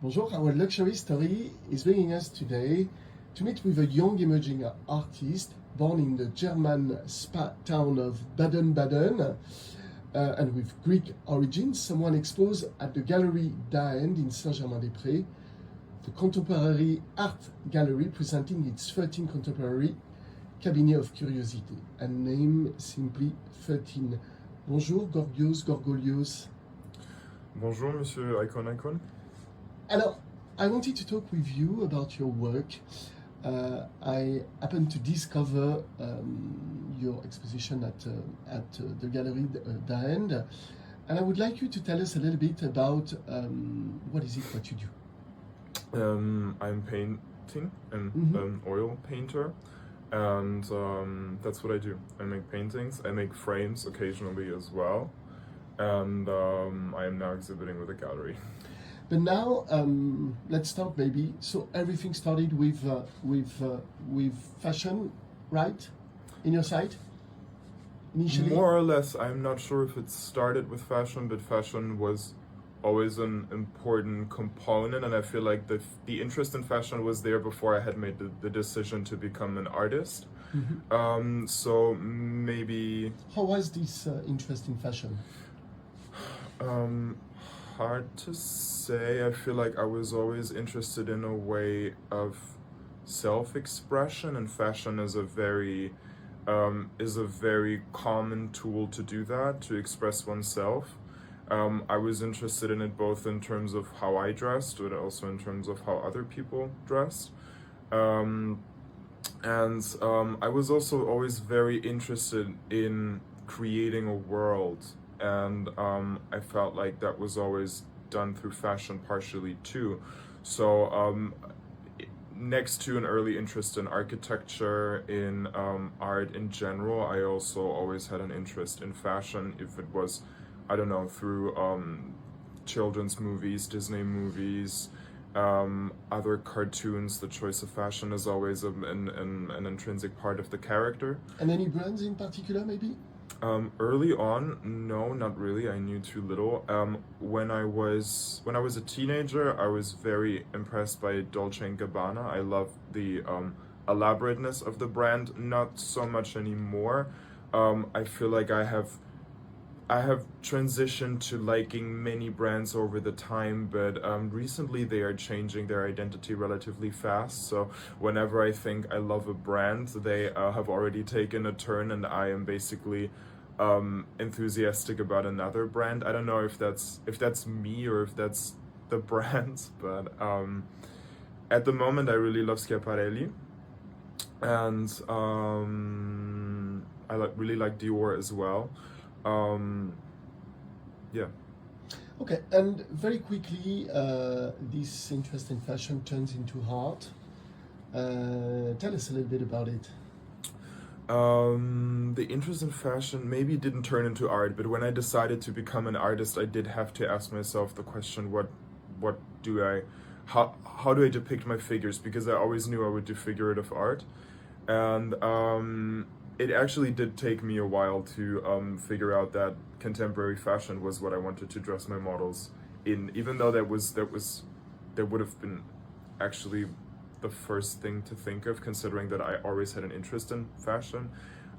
Bonjour, our luxury story is bringing us today to meet with a young emerging artist born in the German spa town of Baden-Baden and with Greek origins, someone exposed at the Galerie Da-End in Saint-Germain-des-Prés, the contemporary art gallery presenting its 13 contemporary cabinet of curiosity, and name simply 13. Bonjour, Georgios Georgolios. Bonjour, Monsieur Icon. Alors, I wanted to talk with you about your work. I happened to discover your exposition at the Galerie Da-End, and I would like you to tell us a little bit about what is it what you do. I'm painting. I'm an oil painter, and that's what I do. I make paintings. I make frames occasionally as well, and I am now exhibiting with a gallery. But now, let's start maybe. So everything started with fashion, right? In your site, initially. More or less, I'm not sure if it started with fashion, but fashion was always an important component, and I feel like the interest in fashion was there before I had made the decision to become an artist. Mm-hmm. So maybe. How was this interest in fashion? Hard to say. I feel like I was always interested in a way of self-expression, and fashion is a very common tool to do that, to express oneself. I was interested in it both in terms of how I dressed, but also in terms of how other people dressed. And I was also always very interested in creating a world, and I felt like that was always done through fashion partially too. So next to an early interest in architecture, in art in general, I also always had an interest in fashion, if it was, I don't know, through children's movies, Disney movies, other cartoons. The choice of fashion is always an intrinsic part of the character. And any brands in particular, maybe? Early on, no, not really. I knew too little. When I was a teenager, I was very impressed by Dolce & Gabbana. I loved the elaborateness of the brand. Not so much anymore. I feel like I have transitioned to liking many brands over the time, but recently they are changing their identity relatively fast. So whenever I think I love a brand, they have already taken a turn, and I am basically enthusiastic about another brand. I don't know if that's me or if that's the brand, but at the moment I really love Schiaparelli, and I really like Dior as well. Yeah. Okay, and very quickly, this interest in fashion turns into art. Tell us a little bit about it. The interest in fashion maybe didn't turn into art, but when I decided to become an artist, I did have to ask myself the question, how do I depict my figures? Because I always knew I would do figurative art, and it actually did take me a while to figure out that contemporary fashion was what I wanted to dress my models in, even though that would have been actually the first thing to think of, considering that I always had an interest in fashion.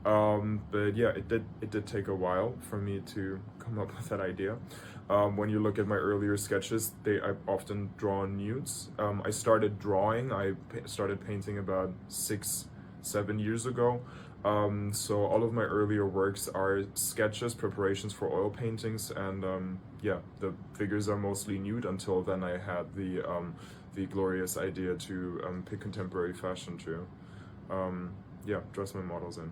But yeah, it did take a while for me to come up with that idea. When you look at my earlier sketches, I often draw nudes. I started drawing. I started painting about 6-7 years ago. So all of my earlier works are sketches, preparations for oil paintings, and yeah, the figures are mostly nude. Until then, I had the glorious idea to pick contemporary fashion to dress my models in.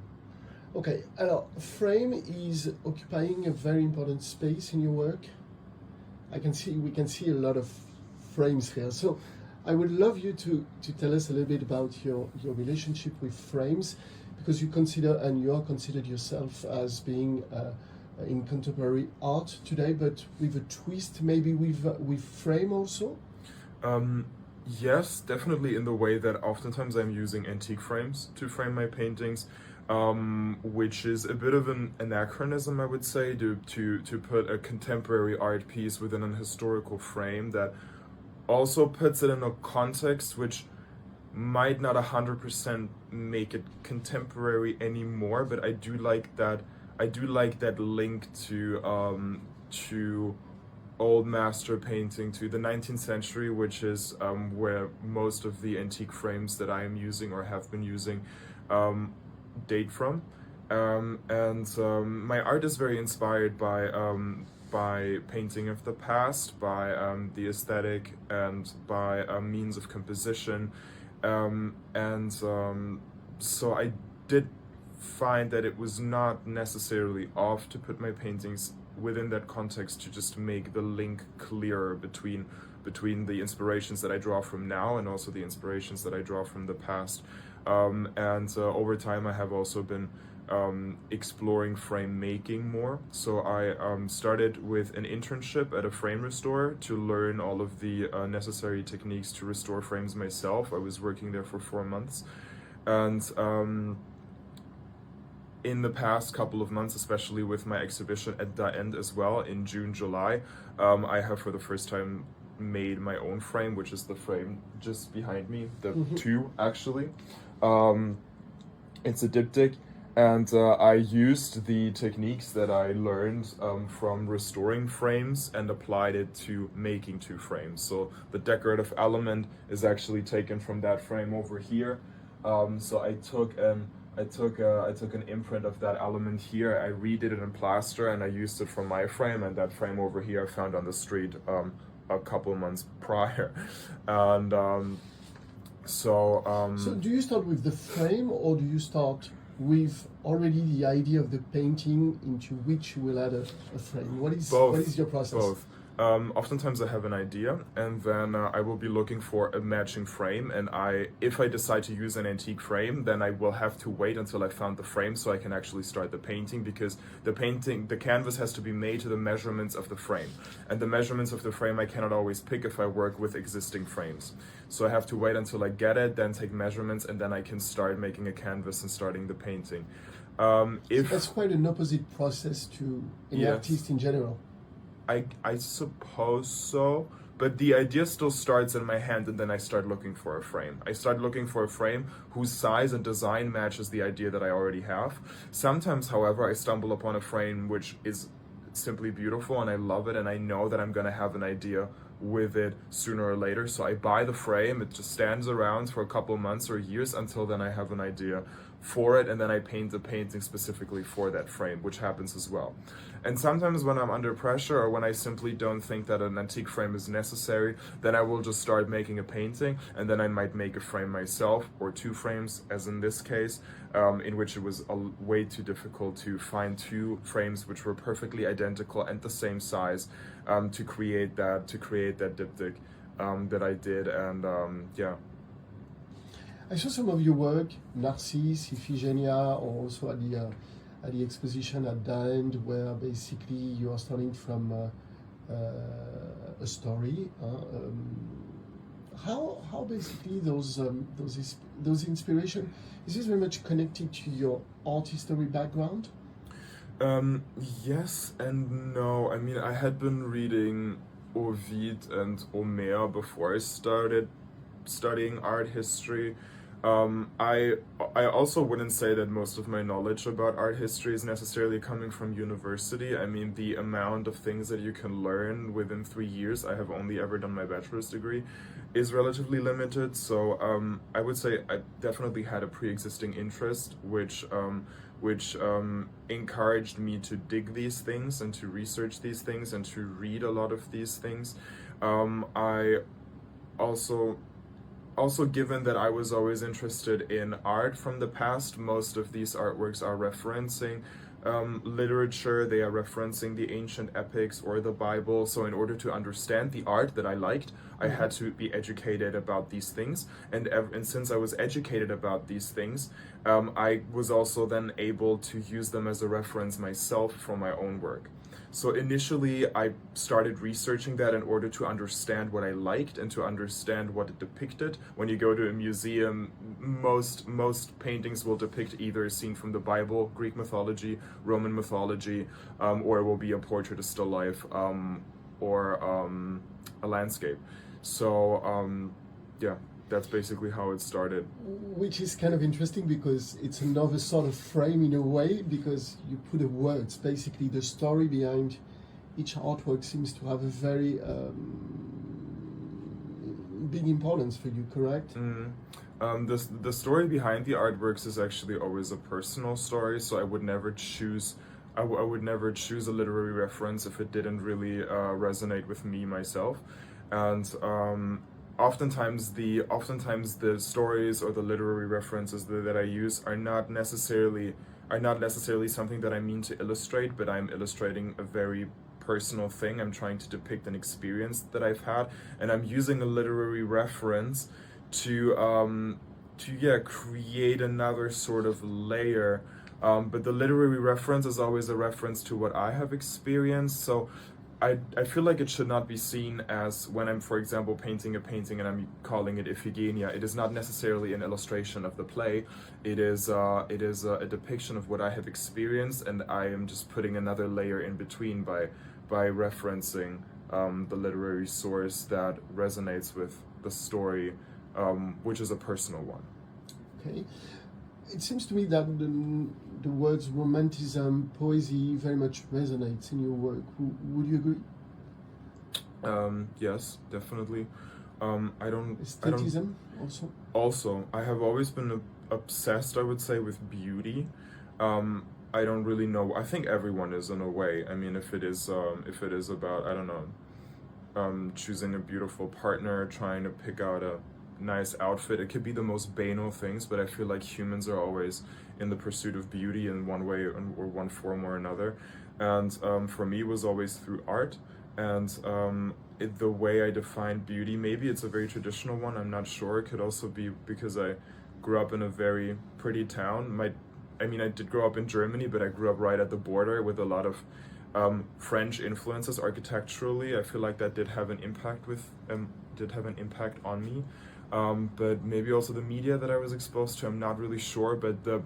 Okay, alors, frame is occupying a very important space in your work. We can see a lot of frames here. So I would love you to tell us a little bit about your relationship with frames, because you are considered yourself as being in contemporary art today, but with a twist, maybe with frame also? Yes, definitely, in the way that oftentimes I'm using antique frames to frame my paintings, which is a bit of an anachronism, I would say, to put a contemporary art piece within an historical frame that also puts it in a context which might not 100% make it contemporary anymore, but I do like that link to old master painting, to the 19th century, which is where most of the antique frames that I am using or have been using date from. My art is very inspired by painting of the past, by the aesthetic, and by means of composition. So I did find that it was not necessarily off to put my paintings within that context, to just make the link clearer between the inspirations that I draw from now and also the inspirations that I draw from the past. Over time I have also been exploring frame making more. So I started with an internship at a frame restorer to learn all of the necessary techniques to restore frames myself. I was working there for 4 months, and in the past couple of months, especially with my exhibition at Da-End as well in June, July, I have for the first time made my own frame, which is the frame just behind me, the two actually. It's a diptych, and I used the techniques that I learned from restoring frames and applied it to making 2 frames. So the decorative element is actually taken from that frame over here. So I took an imprint of that element here, I redid it in plaster, and I used it from my frame, and that frame over here I found on the street a couple months prior. And so do you start with the frame, or do you start with already the idea of the painting into which you will add a frame? What is your process? Both. Oftentimes I have an idea, and then I will be looking for a matching frame, and if I decide to use an antique frame, then I will have to wait until I found the frame so I can actually start the painting, because the canvas has to be made to the measurements of the frame, and the measurements of the frame I cannot always pick if I work with existing frames. So I have to wait until I get it, then take measurements, and then I can start making a canvas and starting the painting. That's quite an opposite process to an artist in general. I suppose so, but the idea still starts in my hand, and then I start looking for a frame. I start looking for a frame whose size and design matches the idea that I already have. Sometimes, however, I stumble upon a frame which is simply beautiful and I love it, and I know that I'm gonna have an idea with it sooner or later. So I buy the frame, it just stands around for a couple months or years until then I have an idea for it, and then I paint the painting specifically for that frame, which happens as well. And sometimes when I'm under pressure, or when I simply don't think that an antique frame is necessary, then I will just start making a painting, and then I might make a frame myself, or 2 frames, as in this case, in which it was way too difficult to find 2 frames which were perfectly identical and the same size, to create that diptych that I did. And yeah. I saw some of your work, Narcisse, Iphigenia, or also at the exposition at Da-End, where basically you are starting from a story. How basically those inspiration, is this very much connected to your art history background? Yes and no. I mean, I had been reading Ovid and Homer before I started studying art history. I also wouldn't say that most of my knowledge about art history is necessarily coming from university. I mean, the amount of things that you can learn within 3 years, I have only ever done my bachelor's degree, is relatively limited. So I would say I definitely had a pre-existing interest, which encouraged me to dig these things and to research these things and to read a lot of these things. I also, given that I was always interested in art from the past, most of these artworks are referencing literature, they are referencing the ancient epics or the Bible. So in order to understand the art that I liked, I had to be educated about these things. And since I was educated about these things, I was also then able to use them as a reference myself for my own work. So initially, I started researching that in order to understand what I liked and to understand what it depicted. When you go to a museum, most paintings will depict either a scene from the Bible, Greek mythology, Roman mythology, or it will be a portrait, a still life, or a landscape. So yeah, that's basically how it started. Which is kind of interesting because it's another sort of frame in a way, because you put the words, basically the story behind each artwork seems to have a very big importance for you, correct? The story behind the artworks is actually always a personal story, so I would never choose I would never choose a literary reference if it didn't really resonate with me myself. And oftentimes the stories or the literary references that I use are not necessarily something that I mean to illustrate, but I'm illustrating a very personal thing. I'm trying to depict an experience that I've had, and I'm using a literary reference to create another sort of layer. But the literary reference is always a reference to what I have experienced. So I feel like it should not be seen as, when I'm, for example, painting a painting and I'm calling it Iphigenia, it is not necessarily an illustration of the play. It is a depiction of what I have experienced, and I am just putting another layer in between by referencing the literary source that resonates with the story, which is a personal one. Okay. It seems to me that the words romanticism, poesy very much resonates in your work. Would you agree? Yes, definitely. Aestheticism also? Also, I have always been obsessed, I would say, with beauty. I don't really know. I think everyone is, in a way. I mean, if it is about, I don't know, choosing a beautiful partner, trying to pick out a nice outfit, it could be the most banal things, but I feel like humans are always in the pursuit of beauty in one way or one form or another. And for me, it was always through art. And the way I define beauty, maybe it's a very traditional one, I'm not sure. It could also be because I grew up in a very pretty town. I did grow up in Germany, but I grew up right at the border with a lot of French influences architecturally. I feel like that did have an impact on me. But maybe also the media that I was exposed to, I'm not really sure, but the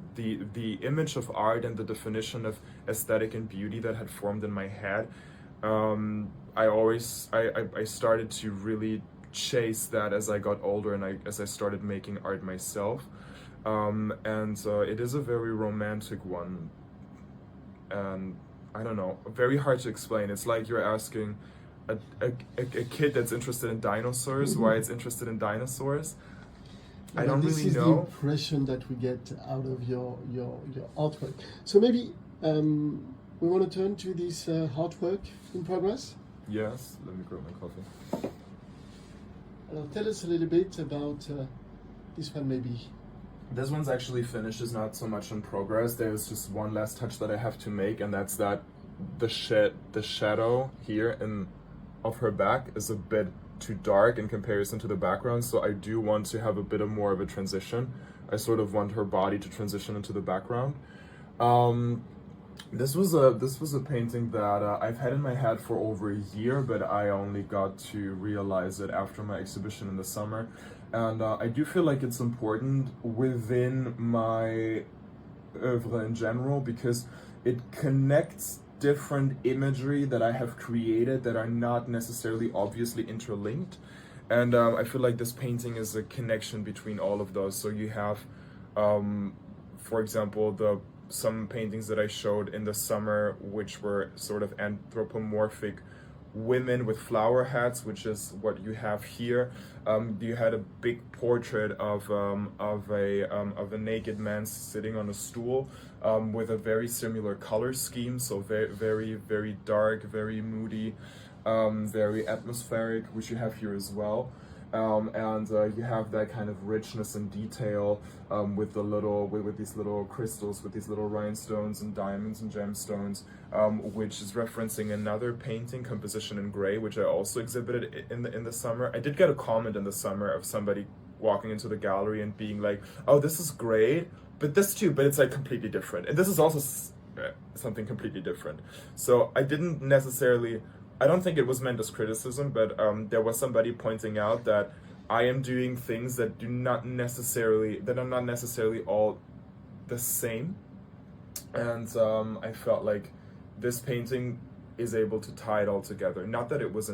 image of art and the definition of aesthetic and beauty that had formed in my head, I started to really chase that as I got older and as I started making art myself. It is a very romantic one, and I don't know, very hard to explain. It's like you're asking a kid that's interested in dinosaurs why it's interested in dinosaurs. I don't really know. This is the impression that we get out of your artwork. So maybe we want to turn to this artwork in progress. Yes, let me grab my coffee. Tell us a little bit about this one, maybe. This one's actually finished, is not so much in progress. There's just one last touch that I have to make, and that's that the shadow here of her back is a bit too dark in comparison to the background, so I do want to have a bit more of a transition. I sort of want her body to transition into the background. This was a painting that I've had in my head for over a year, but I only got to realize it after my exhibition in the summer. And I do feel like it's important within my oeuvre in general, because it connects different imagery that I have created that are not necessarily obviously interlinked. And I feel like this painting is a connection between all of those. So you have, for example, some paintings that I showed in the summer, which were sort of anthropomorphic women with flower hats, which is what you have here. You had a big portrait of a naked man sitting on a stool with a very similar color scheme, so very very dark, very moody, very atmospheric, which you have here as well. You have that kind of richness and detail with these little crystals, with these little rhinestones and diamonds and gemstones, which is referencing another painting, Composition in Gray, which I also exhibited in the summer. I did get a comment in the summer of somebody walking into the gallery and being like, "Oh, this is great, but this too, but it's like completely different, and this is also something completely different." So I didn't necessarily. I don't think it was meant as criticism, but there was somebody pointing out that I am doing things that are not necessarily all the same. And I felt like this painting is able to tie it all together. Not that it was